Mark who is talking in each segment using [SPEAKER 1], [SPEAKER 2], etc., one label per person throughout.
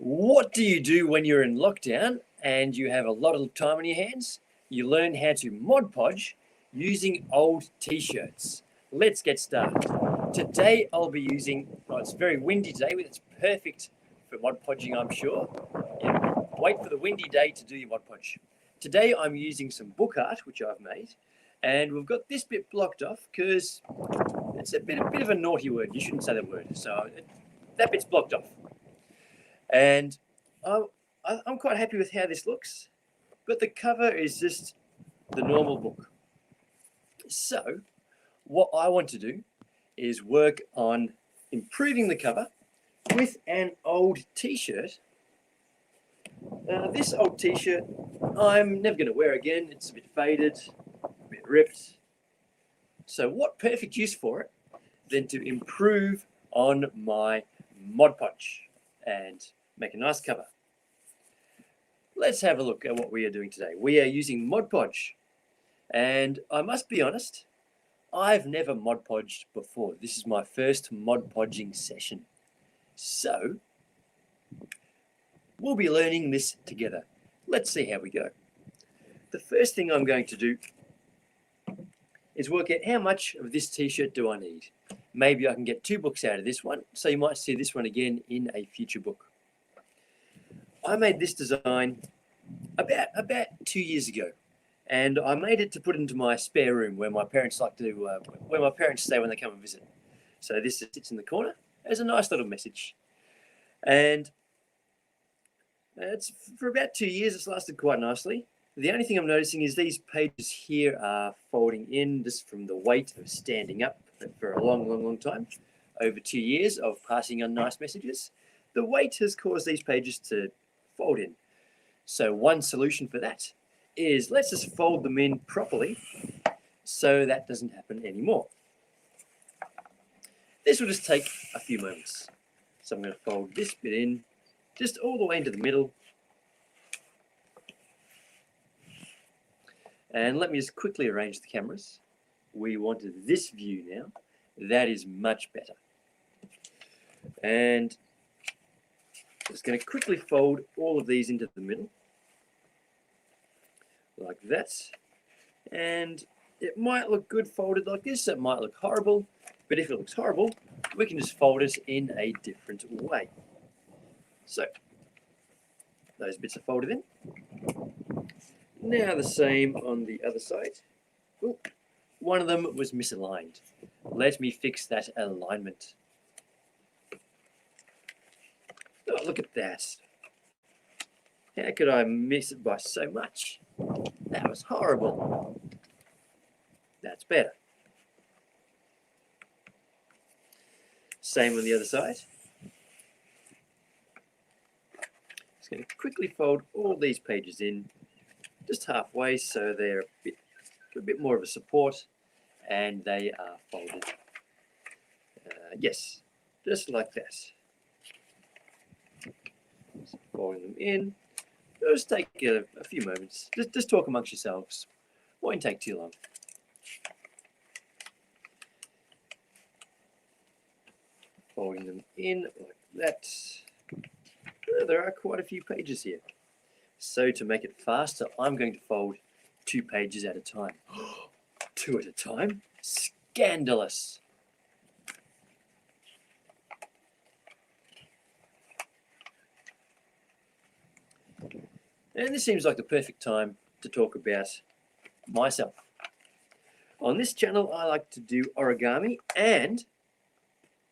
[SPEAKER 1] What do you do when you're in lockdown and you have a lot of time on your hands? You learn how to Mod Podge using old t-shirts. Let's get started. Today I'll be using, well, it's very windy today, but it's perfect for Mod Podging, I'm sure. Yeah, wait for the windy day to do your Mod Podge. Today I'm using some book art, which I've made, and we've got this bit blocked off because it's a bit of a naughty word. You shouldn't say that word. So that bit's blocked off. And I'm quite happy with how this looks, but the cover is just the normal book. So what I want to do is work on improving the cover with an old t-shirt. This old t-shirt I'm never going to wear again. It's a bit faded, a bit ripped. So what perfect use for it than to improve on my Mod Podge and make a nice cover. Let's have a look at what we are doing today. We are using Mod Podge, and I must be honest, I've never Mod Podged before. This is my first Mod Podging session. So we'll be learning this together. Let's see how we go. The first thing I'm going to do is work out how much of this t-shirt do I need. Maybe I can get 2 books out of this one, so you might see this one again in a future book. I made this design about 2 years ago, and I made it to put into my spare room where my parents like to, where my parents stay when they come and visit. So this sits in the corner as a nice little message, and it's for about 2 years. It's lasted quite nicely. The only thing I'm noticing is these pages here are folding in just from the weight of standing up for a long time. Over 2 years of passing on nice messages, the weight has caused these pages to fold in. So one solution for that is let's just fold them in properly so that doesn't happen anymore. This will just take a few moments. So I'm going to fold this bit in just all the way into the middle. And let me just quickly arrange the cameras. We wanted this view now. That is much better. And just going to quickly fold all of these into the middle, like that. And it might look good folded like this. It might look horrible. But if it looks horrible, we can just fold it in a different way. So those bits are folded in. Now the same on the other side. Ooh, one of them was misaligned. Let me fix that alignment. Oh, look at that. How could I miss it by so much? That was horrible. That's better. Same on the other side. Just going to quickly fold all these pages in just halfway so they're a bit more of a support, and they are folded. Yes, just like that. Just folding them in. It'll just take a few moments. Just talk amongst yourselves. Won't take too long. Folding them in like that. There are quite a few pages here. So to make it faster, I'm going to fold 2 pages at a time. 2 at a time? Scandalous. And this seems like the perfect time to talk about myself. On this channel, I like to do origami and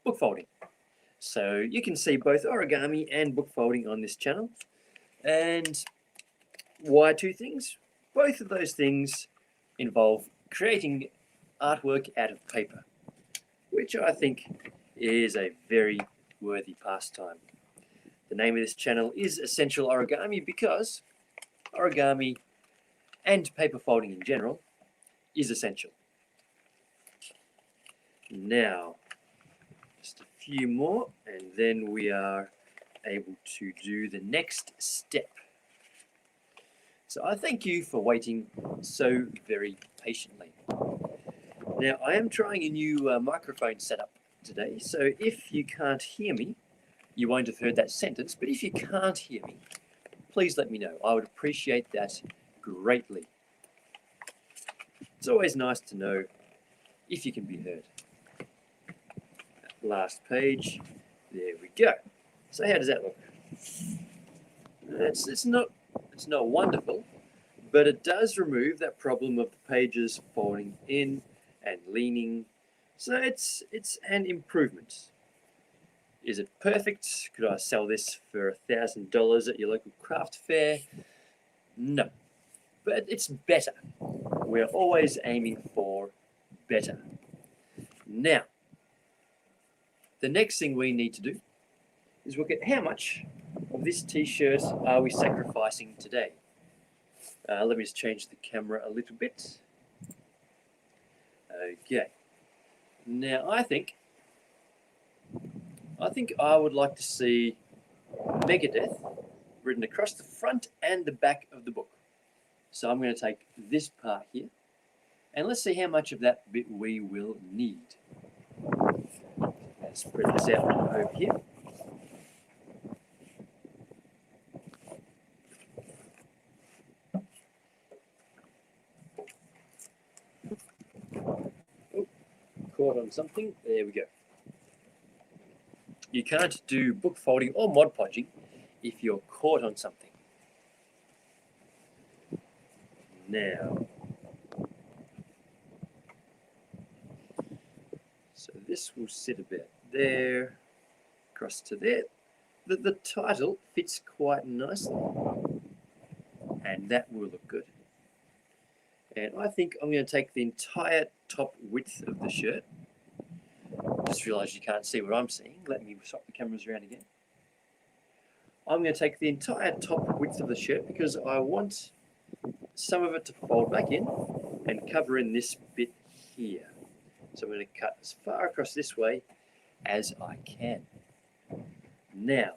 [SPEAKER 1] book folding. So you can see both origami and book folding on this channel. And why 2 things? Both of those things involve creating artwork out of paper, which I think is a very worthy pastime. The name of this channel is Essential Origami because origami and paper folding in general is essential. Now, just a few more, and then we are able to do the next step. So I thank you for waiting so very patiently. Now I am trying a new microphone setup today, so if you can't hear me, you won't have heard that sentence, but if you can't hear me, please let me know. I would appreciate that greatly. It's always nice to know if you can be heard. Last page, there we go. So how does that look? It's not wonderful, but it does remove that problem of the pages folding in and leaning. So it's an improvement. Is it perfect? Could I sell this for $1,000 at your local craft fair? No, but it's better. We're always aiming for better. Now, the next thing we need to do is look at how much of this t-shirt are we sacrificing today. Let me just change the camera a little bit. Okay. Now I think I would like to see Megadeth written across the front and the back of the book. So I'm going to take this part here, and let's see how much of that bit we will need. Let's spread this out over here. Caught on something. There we go. You can't do book folding or mod podging if you're caught on something. Now, so this will sit about there, across to there. The title fits quite nicely, and that will look good. And I think I'm going to take the entire top width of the shirt. Just realised you can't see what I'm seeing. Let me swap the cameras around again. I'm going to take the entire top width of the shirt because I want some of it to fold back in and cover in this bit here. So I'm going to cut as far across this way as I can. Now,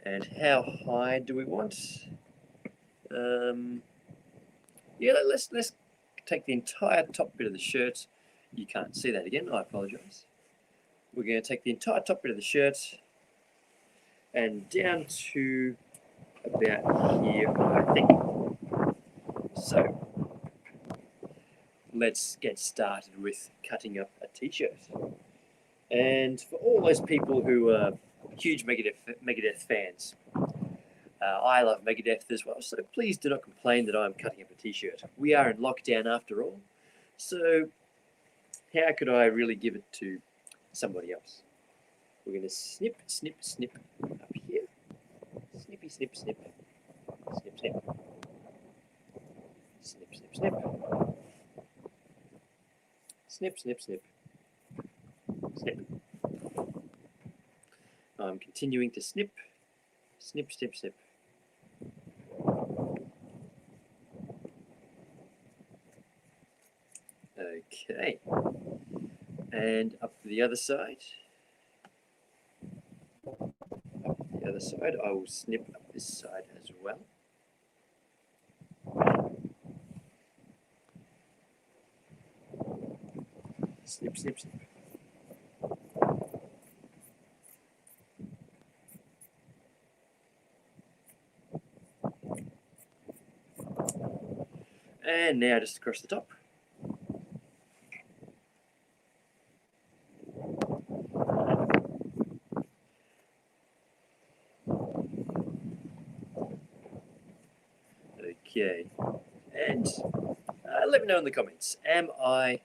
[SPEAKER 1] and how high do we want? Yeah, let's take the entire top bit of the shirt. You can't see that again, I apologize. We're going to take the entire top bit of the shirt and down to about here, I think. So let's get started with cutting up a t-shirt. And for all those people who are huge Megadeth fans, I love Megadeth as well, so please do not complain that I'm cutting up a t-shirt. We are in lockdown after all, so how could I really give it to somebody else? We're going to snip, snip, snip up here. Snippy, snip, snip. Snip, snip. Snip, snip, snip. Snip, snip, snip. Snip. I'm continuing to snip. Snip, snip, snip. Okay. And up to the other side. Up to the other side, I will snip up this side as well. Snip, snip, snip. And now just across the top. Okay, and let me know in the comments, am I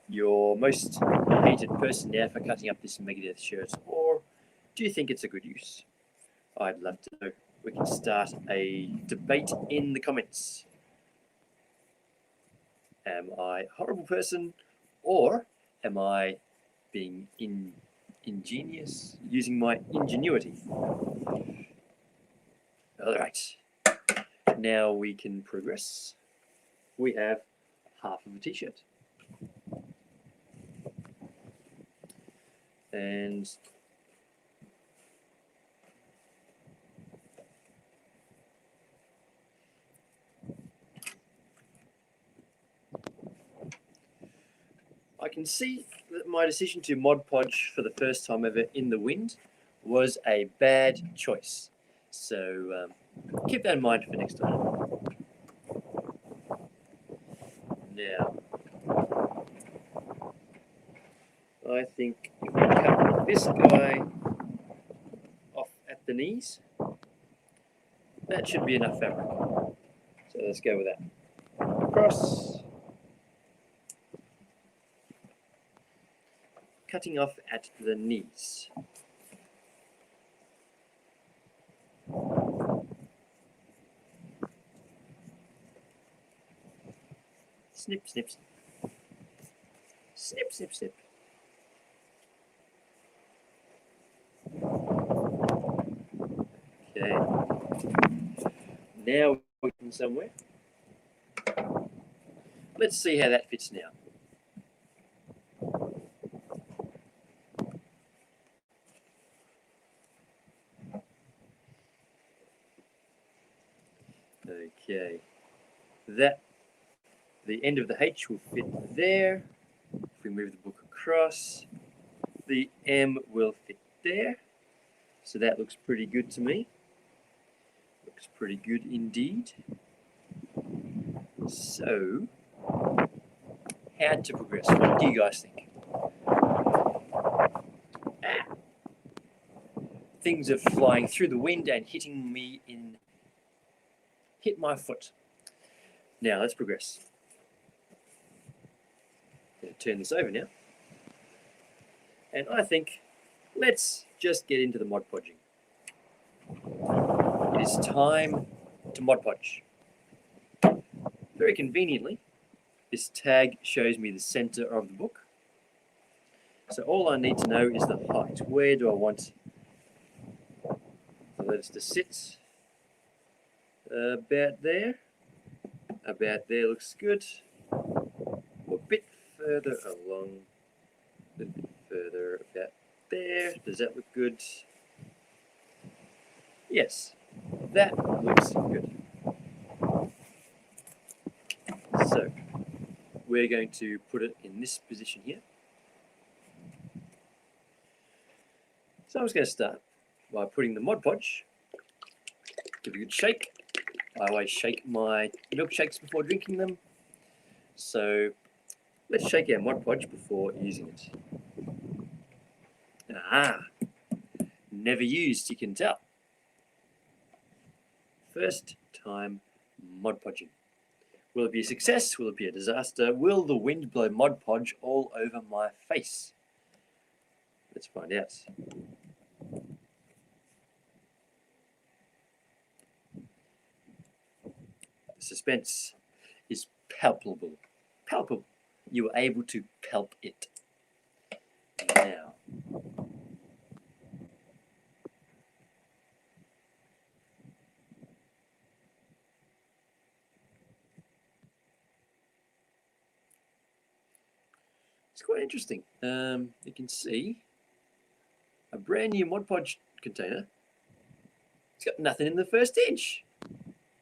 [SPEAKER 1] your most hated person now for cutting up this Megadeth shirt, or do you think it's a good use? I'd love to know. We can start a debate in the comments. Am I a horrible person, or am I being ingenious, using my ingenuity? All right. Now we can progress. We have half of a t-shirt. And I can see that my decision to Mod Podge for the first time ever in the wind was a bad choice. So keep that in mind for next time. Now, I think if we cut this guy off at the knees, that should be enough fabric. So let's go with that. Across. Cutting off at the knees. Snip, snip, snip. Snip, snip, snip. Okay. Now we're in somewhere. Let's see how that fits now. Okay. The end of the H will fit there. If we move the book across, the M will fit there. So that looks pretty good to me. Looks pretty good indeed. So, how to progress? What do you guys think? Things are flying through the wind and hitting me hit my foot. Now let's progress. I'm going to turn this over now. And I think let's just get into the Mod Podging. It is time to Mod Podge. Very conveniently, this tag shows me the center of the book. So all I need to know is the height. Where do I want the letters to sit? About there. About there looks good. A bit further along. A bit further about there. Does that look good? Yes, that looks good. So we're going to put it in this position here. So I'm just going to start by putting the Mod Podge. Give it a good shake. I always shake my milkshakes before drinking them. So let's shake our Mod Podge before using it. Never used, you can tell. First time Mod Podging. Will it be a success? Will it be a disaster? Will the wind blow Mod Podge all over my face? Let's find out. The suspense is palpable. Palpable. You are able to palp it. Now. It's quite interesting. You can see a brand new Mod Podge container. It's got nothing in the first inch.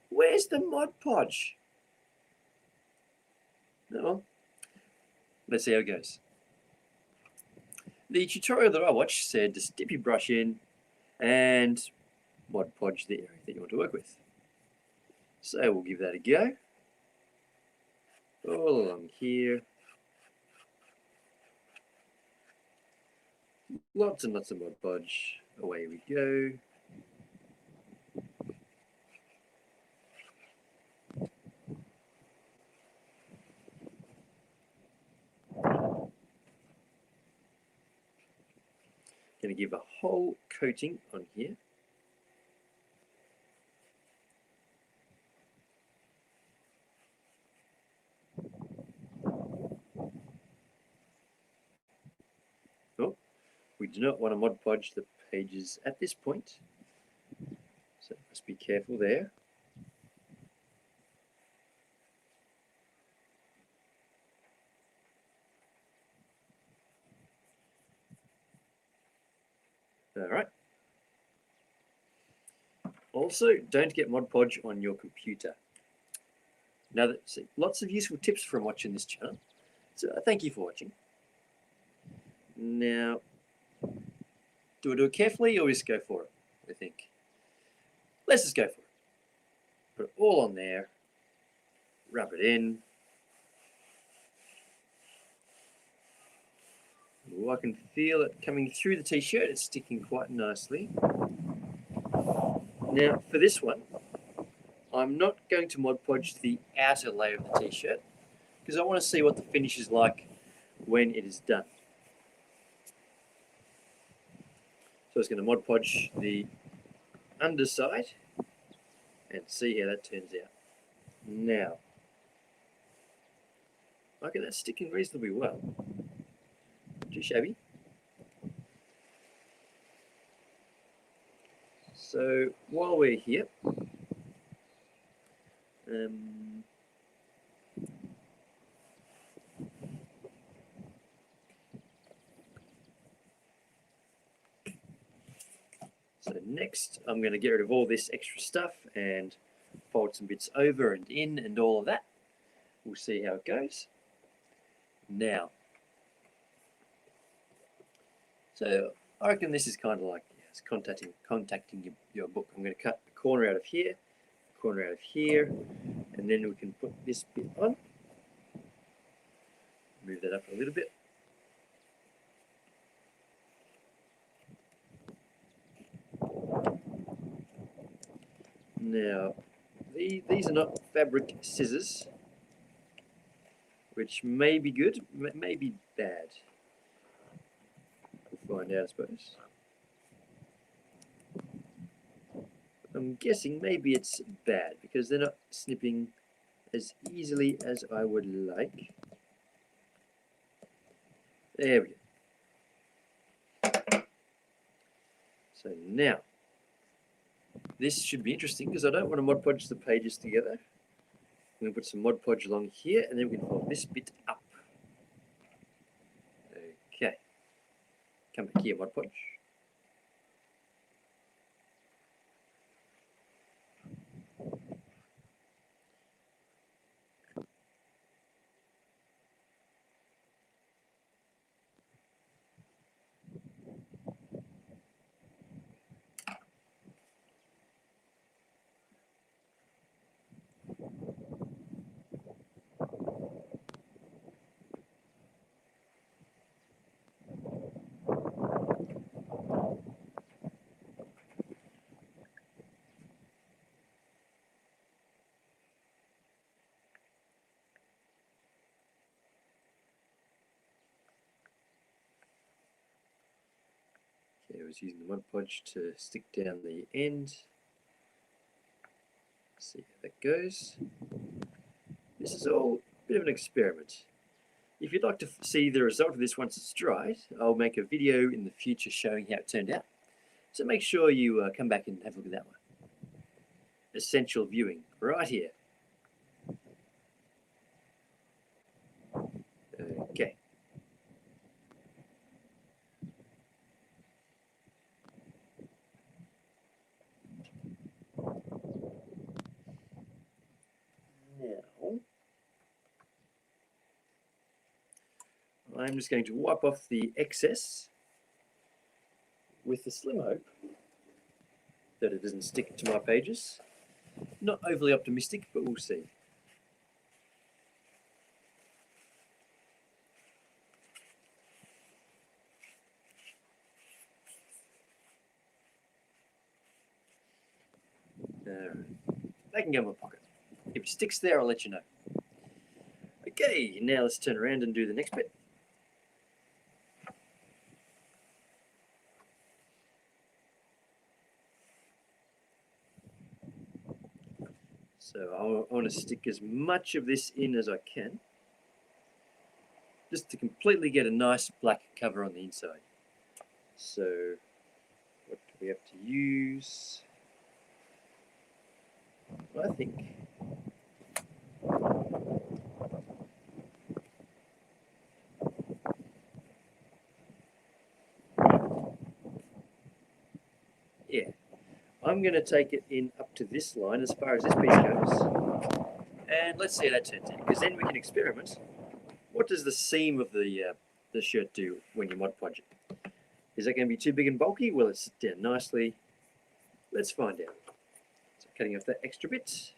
[SPEAKER 1] Where's the Mod Podge? Well, let's see how it goes. The tutorial that I watched said just dip your brush in and Mod Podge the area that you want to work with. So we'll give that a go. All along here. Lots and lots of Mod Podge. Away we go. Going to give a whole coating on here. Oh, we do not want to Mod Podge the pages at this point, so must be careful there. All right. Also, don't get Mod Podge on your computer. Now, lots of useful tips from watching this channel. So thank you for watching. Now, do I do it carefully or just go for it, I think? Let's just go for it. Put it all on there, rub it in. Ooh, I can feel it coming through the t-shirt. It's sticking quite nicely. Now, for this one, I'm not going to Mod Podge the outer layer of the t-shirt because I want to see what the finish is like when it is done. So I was going to Mod Podge the underside and see how that turns out. Now, okay, that's sticking reasonably well. Not too shabby. So while we're here, so next I'm going to get rid of all this extra stuff and fold some bits over and in and all of that. We'll see how it goes. Now, so I reckon this is kind of like it's contacting your book. I'm going to cut the corner out of here, corner out of here, and then we can put this bit on. Move that up a little bit. Now, these are not fabric scissors, which may be good, may be bad. We'll find out, I suppose. I'm guessing maybe it's bad because they're not snipping as easily as I would like. There we go. So now, this should be interesting because I don't want to Mod Podge the pages together. I'm going to put some Mod Podge along here and then we can fold this bit up. Okay. Come back here, Mod Podge. I was using the Mod Podge to stick down the end. See how that goes. This is all a bit of an experiment. If you'd like to see the result of this once it's dried, I'll make a video in the future showing how it turned out. So make sure you come back and have a look at that one. Essential viewing, right here. Okay. Now, I'm just going to wipe off the excess with the slim hope that it doesn't stick to my pages. Not overly optimistic, but we'll see. They can go in my pocket. If it sticks there, I'll let you know. Okay, now let's turn around and do the next bit. So I want to stick as much of this in as I can, just to completely get a nice black cover on the inside. So what do we have to use? I think yeah, I'm going to take it in up to this line as far as this piece goes, and let's see how that turns out, because then we can experiment. What does the seam of the the shirt do when you Mod Podge it? Is that going to be too big and bulky? Will it sit down nicely? Let's find out. So cutting off that extra bit.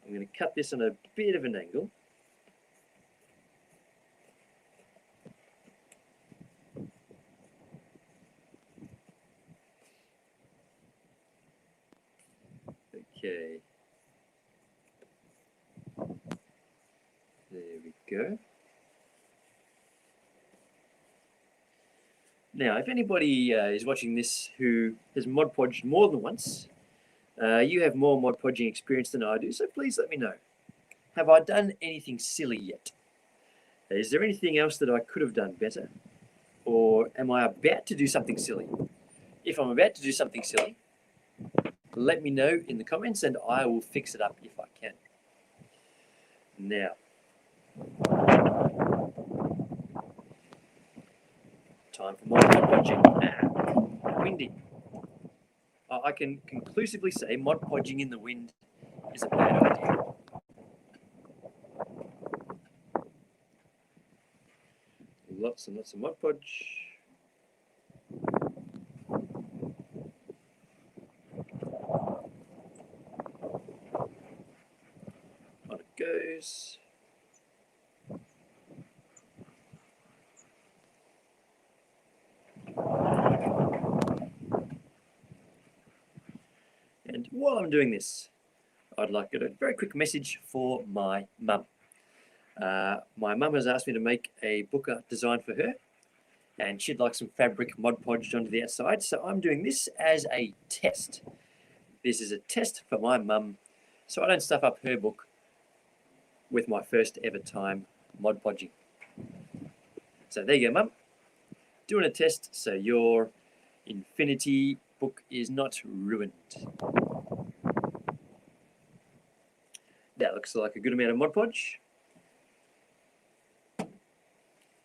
[SPEAKER 1] I'm going to cut this on a bit of an angle. Okay. There we go. Now, if anybody is watching this who has Mod Podged more than once, you have more Mod Podging experience than I do, so please let me know. Have I done anything silly yet? Is there anything else that I could have done better? Or am I about to do something silly? If I'm about to do something silly, let me know in the comments and I will fix it up if I can. Now, time for Mod Podging. Windy. I can conclusively say Mod Podging in the wind is a bad idea. Lots and lots of Mod Podge. On it goes. And while I'm doing this, I'd like to do a very quick message for my mum. My mum has asked me to make a book art design for her, and she'd like some fabric Mod Podged onto the outside, so I'm doing this as a test. This is a test for my mum, so I don't stuff up her book with my first ever time Mod Podging. So there you go, mum. Doing a test so your Infinity book is not ruined. That looks like a good amount of Mod Podge.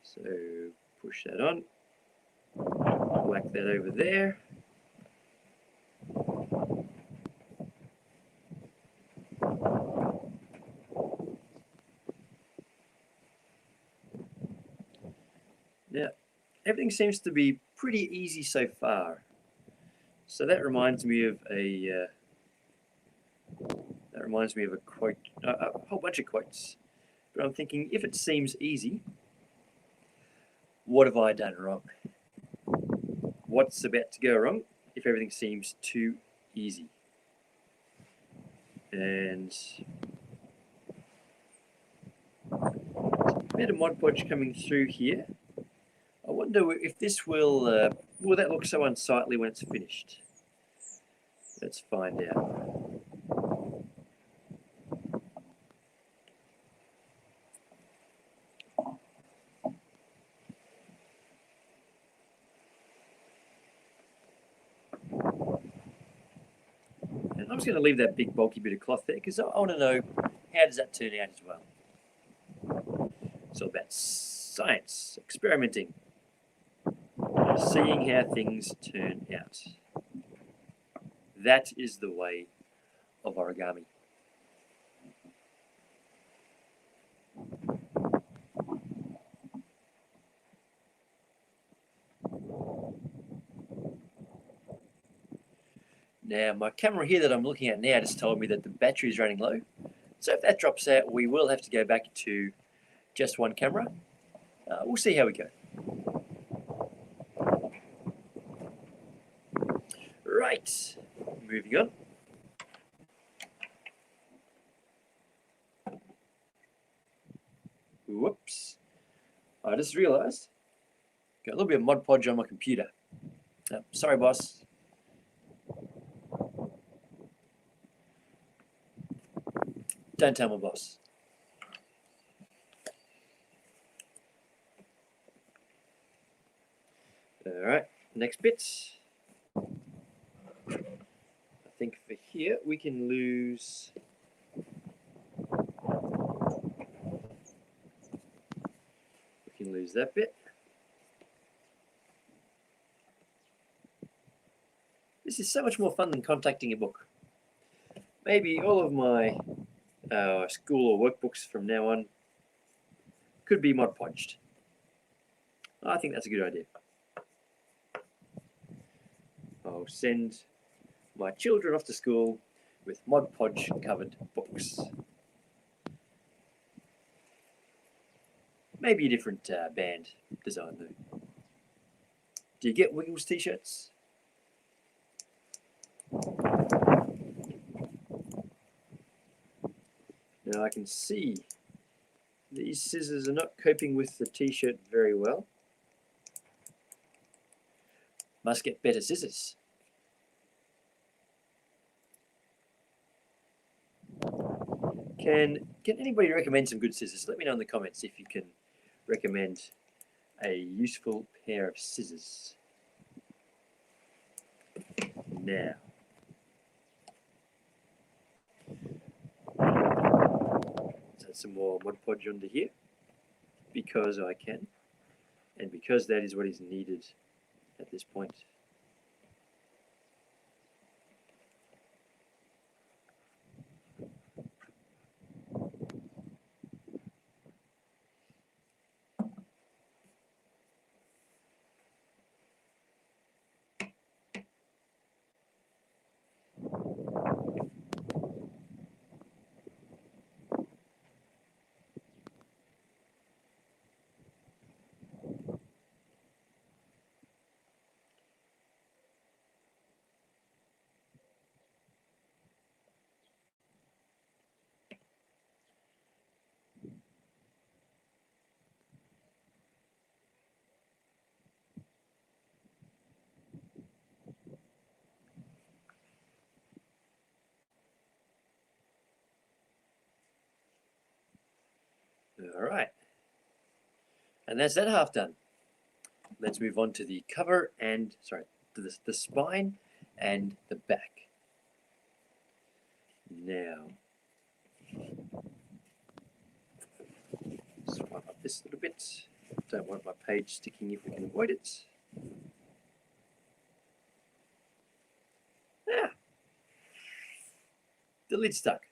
[SPEAKER 1] So push that on, whack that over there. Now, everything seems to be pretty easy so far. So that reminds me of a quote, a whole bunch of quotes. But I'm thinking, if it seems easy, what have I done wrong? What's about to go wrong if everything seems too easy? And a bit of Mod Podge coming through here. I wonder if this will that look so unsightly when it's finished? Let's find out. And I'm just going to leave that big bulky bit of cloth there because I want to know how does that turn out as well. It's all about science, experimenting, seeing how things turn out. That is the way of origami. Now, my camera here that I'm looking at now just told me that the battery is running low. So if that drops out, we will have to go back to just one camera. We'll see how we go. Right, moving on. Whoops. I just realized got a little bit of Mod Podge on my computer. Sorry, boss. Don't tell my boss. All right, next bit. I think for here we can lose. We can lose that bit. This is so much more fun than contacting a book. Maybe all of my school or workbooks from now on could be Mod Podged. I think that's a good idea. I'll send my children off to school with Mod Podge covered books. Maybe a different band design though. Do you get Wiggles t-shirts? Now I can see these scissors are not coping with the t-shirt very well. Must get better scissors. Can anybody recommend some good scissors? Let me know in the comments if you can recommend a useful pair of scissors. Now, let's add some more Mod Podge onto here because I can, and because that is what is needed at this point. All right, and that's that half done. Let's move on to the cover and, sorry, to the spine and the back. Now, swipe up this little bit. Don't want my page sticking if we can avoid it. Ah, the lid's stuck.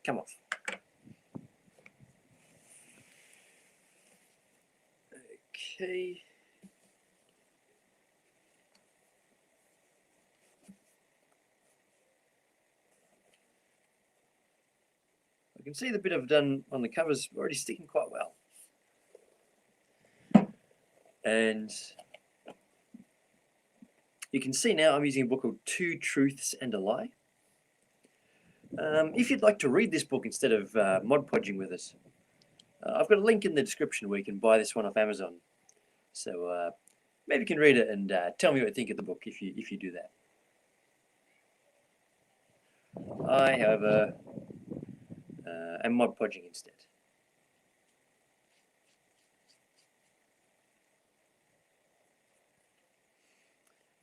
[SPEAKER 1] Come off. Okay. I can see the bit I've done on the covers already sticking quite well. And you can see now I'm using a book called Two Truths and a Lie. If you'd like to read this book instead of Mod Podging with us, I've got a link in the description where you can buy this one off Amazon. So maybe you can read it and tell me what you think of the book if you do that. I, however, am Mod Podging instead.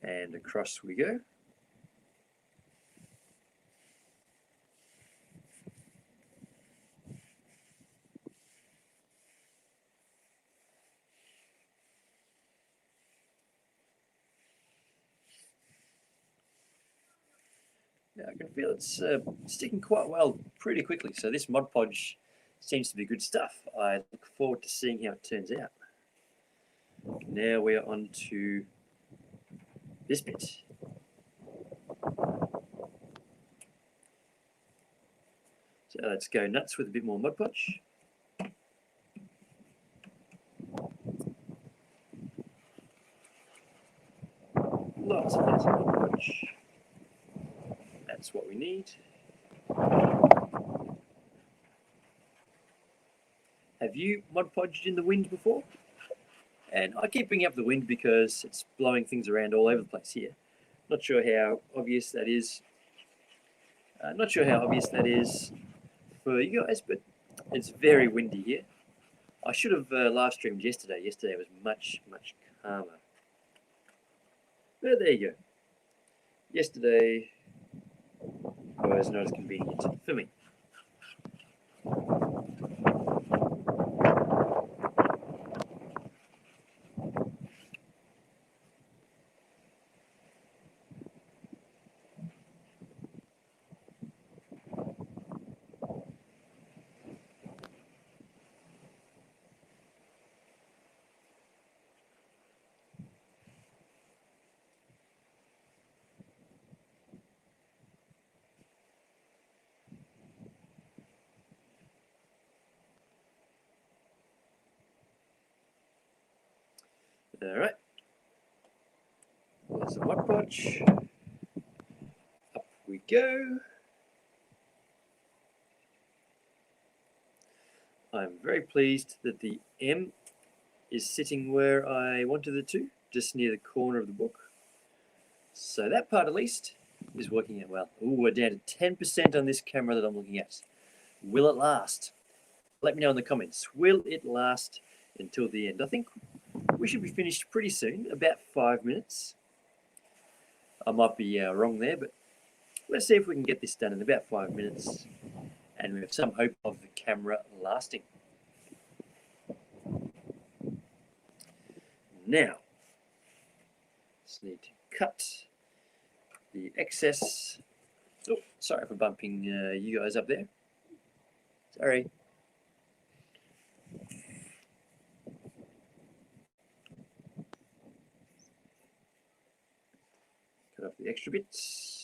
[SPEAKER 1] And across we go. Now I can feel it's sticking quite well pretty quickly. So this Mod Podge seems to be good stuff. I look forward to seeing how it turns out. Now we're on to this bit. So let's go nuts with a bit more Mod Podge. Lots and lots of Mod Podge. That's what we need. Have you Mod Podged in the wind before? And I keep bringing up the wind because it's blowing things around all over the place here. Not sure how obvious that is. Not sure how obvious that is for you guys, but it's very windy here. I should have live streamed yesterday. Yesterday was much, much calmer. But there you go. Yesterday was not as convenient for me. All right. There's the Mod Podge. Up we go. I'm very pleased that the M is sitting where I wanted it to, just near the corner of the book. So that part at least is working out well. Ooh, we're down to 10% on this camera that I'm looking at. Will it last? Let me know in the comments. Will it last until the end? I think we should be finished pretty soon, about 5 minutes. I might be wrong there, but let's see if we can get this done in about 5 minutes. And we have some hope of the camera lasting. Now, just need to cut the excess. Oh, sorry for bumping you guys up there. Sorry. Cut off the extra bits.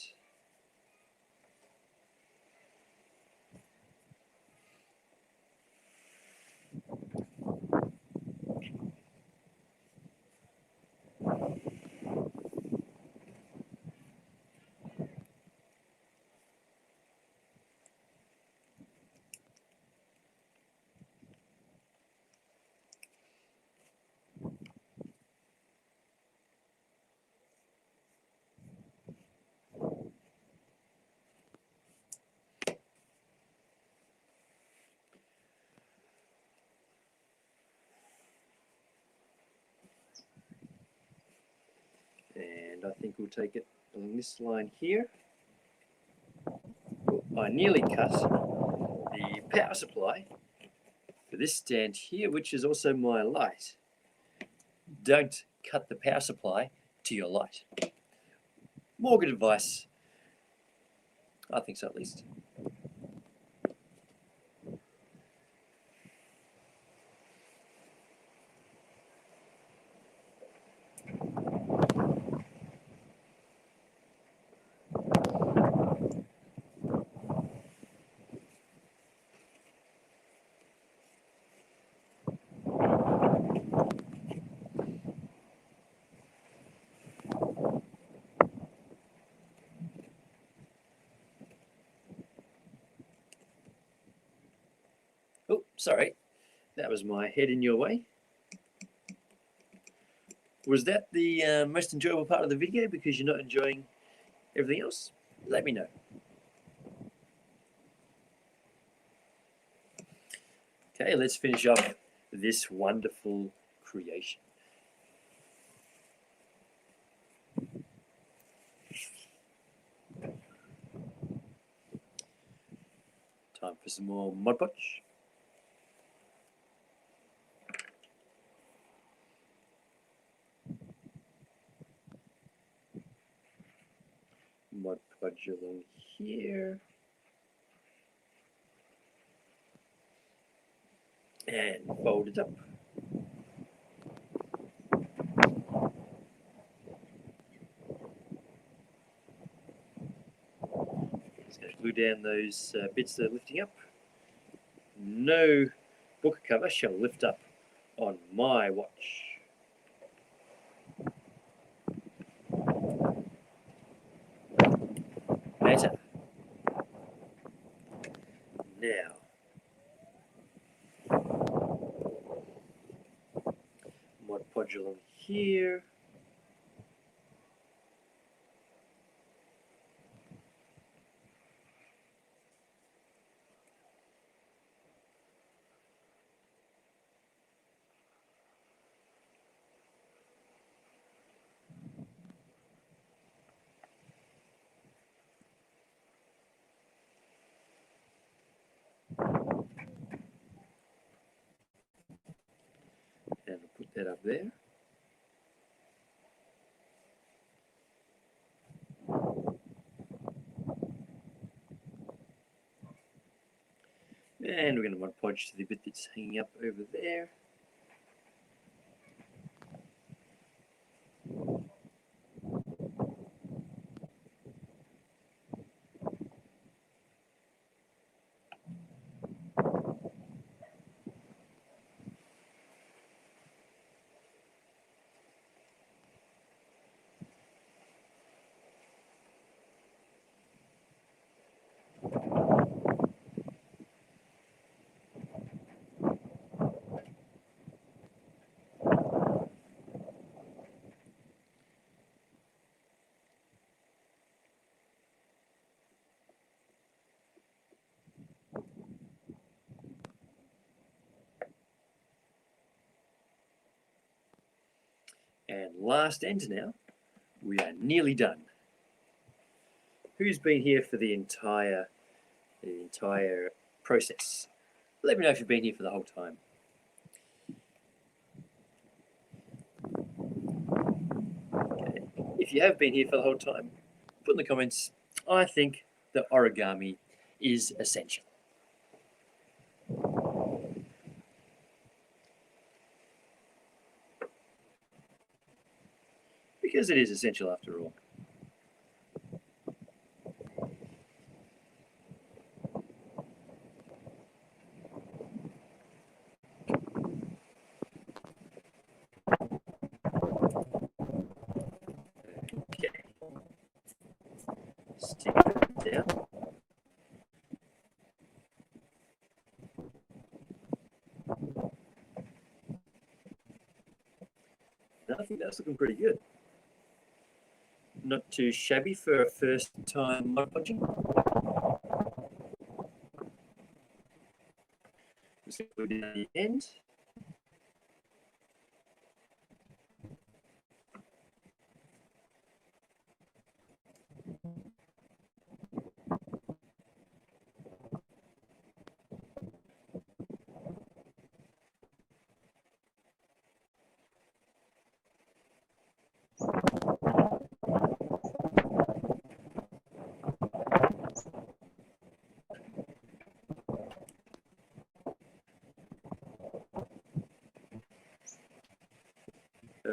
[SPEAKER 1] And I think we'll take it along this line here. I nearly cut the power supply for this stand here, which is also my light. Don't cut the power supply to your light. More good advice. I think so, at least. Oh, sorry. That was my head in your way. Was that the most enjoyable part of the video because you're not enjoying everything else? Let me know. Okay, let's finish off this wonderful creation. Time for some more Mod Podge. Mod Podge along here. And fold it up. Just going to glue down those bits that are lifting up. No book cover shall lift up on my watch. Better. Now, Mod Podge along here. And I'll put that up there. And we're going to Mod Podge to the bit that's hanging up over there. And last end now. We are nearly done. Who's been here for the entire process? Let me know if you've been here for the whole time. Okay. If you have been here for the whole time, put in the comments, I think that origami is essential. Because it is essential after all. Okay. Stick that down. I think that's looking pretty good. Not too shabby for a first time mod podging. Just going to put it down the end.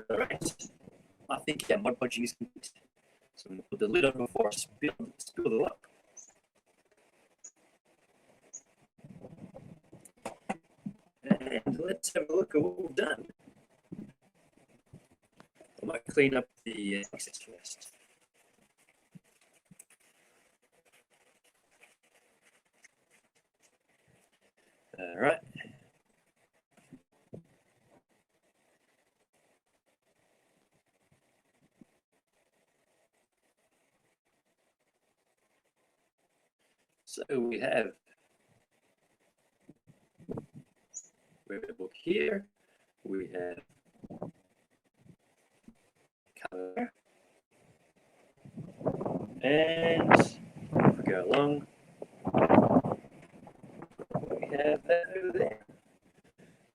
[SPEAKER 1] All right, I think our mod podging is complete. So I'm going to put the lid on before I spill the lot. And let's have a look at what we've done. I might clean up the excess first. All right. So we have a book here. We have cover. And if we go along, we have that over there.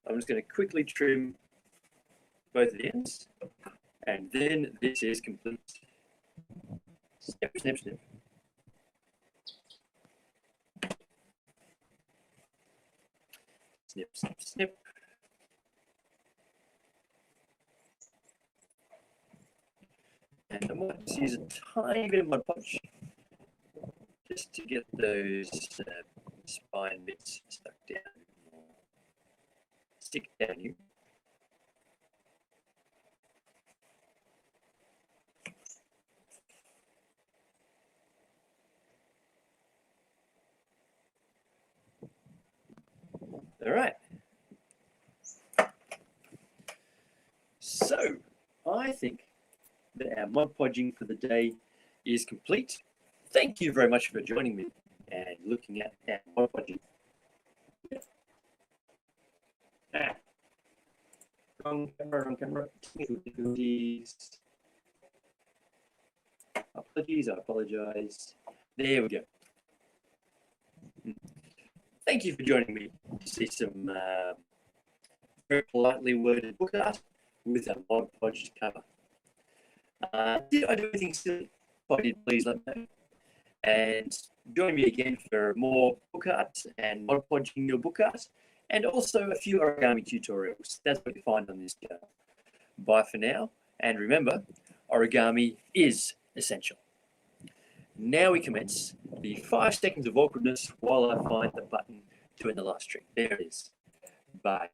[SPEAKER 1] I'm just going to quickly trim both of the ends, and then this is complete. Snip, snip, snip. Snip, snip, snip. And I might just use a tiny bit of Mod Podge just to get those spine bits stuck down. Stick down here. All right. So I think that our mod podging for the day is complete. Thank you very much for joining me and looking at our mod podging. Wrong camera, technical difficulties. Apologies, I apologize. There we go. Thank you for joining me to see some very politely worded book art with a Mod Podge cover. Did I do anything silly? If I did, please let me know. And join me again for more book art and Mod Podging your book art, and also a few origami tutorials. That's what you find on this channel. Bye for now, and remember, origami is essential. Now we commence the 5 seconds of awkwardness while I find the button to end the last trick. There it is. Bye.